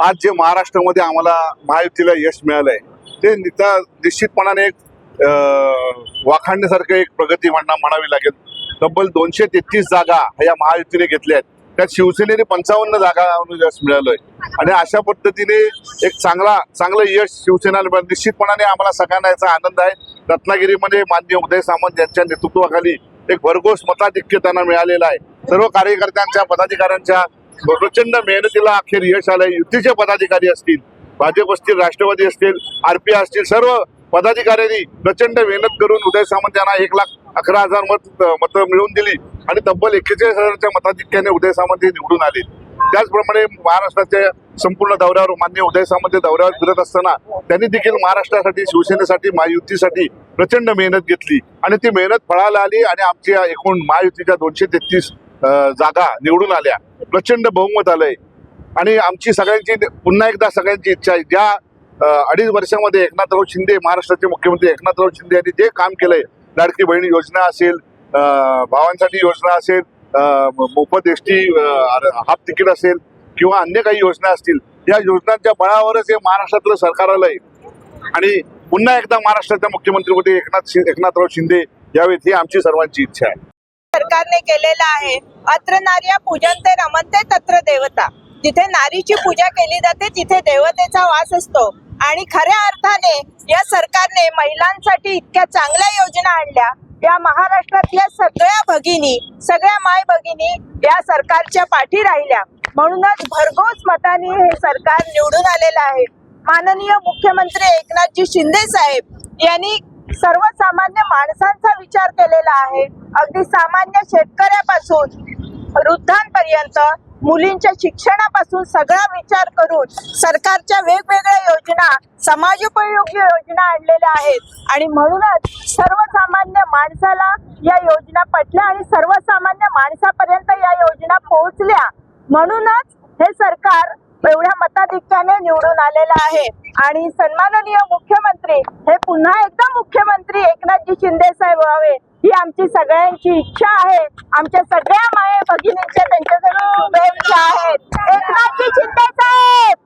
आज जे महाराष्ट्रामध्ये आम्हाला महायुतीला यश मिळालंय ते निश्चितपणाने एक वाखाणण्यासारखं एक प्रगती म्हणावी लागेल। तब्बल 233 जागा ह्या महायुतीने घेतल्या आहेत, त्यात शिवसेनेने 55 जागा यश मिळालंय आणि अशा पद्धतीने एक चांगलं यश शिवसेना निश्चितपणाने आम्हाला सगळ्यांना याचा आनंद आहे। रत्नागिरीमध्ये माननीय उदय सामंत यांच्या नेतृत्वाखाली एक भरघोस मताधिक्य त्यांना मिळालेलं आहे। सर्व कार्यकर्त्यांच्या पदाधिकाऱ्यांच्या प्रचंड मेहनतीला अखेर यश आलंय। युतीचे पदाधिकारी असतील, भाजप असतील, राष्ट्रवादी असतील, आरपी असतील, सर्व पदाधिकाऱ्यांनी प्रचंड मेहनत करून उदय सामंत यांना 1,11,000 मतं मिळवून दिली आणि तब्बल 41,000च्या मताधिक्याने उदय सामंत हे निवडून आले। त्याचप्रमाणे महाराष्ट्राच्या संपूर्ण दौऱ्यावर माननीय उदय सामंत दौऱ्यावर फिरत असताना त्यांनी देखील महाराष्ट्रासाठी, शिवसेनेसाठी, महायुतीसाठी प्रचंड मेहनत घेतली आणि ती मेहनत फळाला आली आणि आमच्या एकूण महायुतीच्या 233 जागा निवडून आल्या, प्रचंड बहुमत आलंय। आणि आमची सगळ्यांची पुन्हा एकदा सगळ्यांची इच्छा आहे, ज्या 2.5 वर्षामध्ये एकनाथराव शिंदे, महाराष्ट्राचे मुख्यमंत्री एकनाथराव शिंदे यांनी जे काम केलंय, लाडकी बहीण योजना असेल, भावांसाठी योजना असेल, मोफत एसटी हाफ तिकीट असेल किंवा अन्य काही योजना असतील, या योजनांच्या बळावरच हे महाराष्ट्रातलं सरकार आलंय आणि पुन्हा एकदा महाराष्ट्राच्या मुख्यमंत्रीपदी एकनाथराव शिंदे यावेत ही आमची सर्वांची इच्छा आहे। सरकारने केलेला आहे। अत्र नार्या पूजन्ते रमन्ते तत्र देवता। जिथे नारीची पूजा केली जाते तिथे देवतेचा वास असतो आणि खऱ्या अर्थाने या सरकारने महिलांसाठी इतक्या चांगल्या योजना आणल्या। या महाराष्ट्रातल्या सगळ्या भगिनी, सगळ्या माय भगिनी या सरकारच्या पाठी राहिल्या, म्हणूनच भरघोस मताने हे सरकार निवडून आलेलं आहे। माननीय मुख्यमंत्री एकनाथजी शिंदे साहेब यांनी सर्वसामान्य माणसांचा विचार केलेला आहे। अगदी सामान्य शेतकऱ्यापासून वृद्धांपर्यंत, मुलींच्या शिक्षणापासून सगळा विचार करून सरकारच्या वेगवेगळ्या योजना, समाजोपयोगी योजना आणलेल्या आहेत आणि म्हणूनच सर्वसामान्य माणसाला या योजना पटल्या आणि सर्वसामान्य माणसापर्यंत या योजना पोहोचल्या, म्हणूनच हे सरकार एवढ्या मताधिक्याने निवडून आलेलं आहे। आणि सन्माननीय मुख्यमंत्री हे पुन्हा एकदा मुख्यमंत्री एकनाथजी शिंदे साहेब व्हावे ही आमची सगळ्यांची इच्छा आहे। आमच्या सगळ्या माय भगिनींच्या त्यांच्याकडून शुभेच्छा आहेत। एकनाथजी शिंदे साहेब,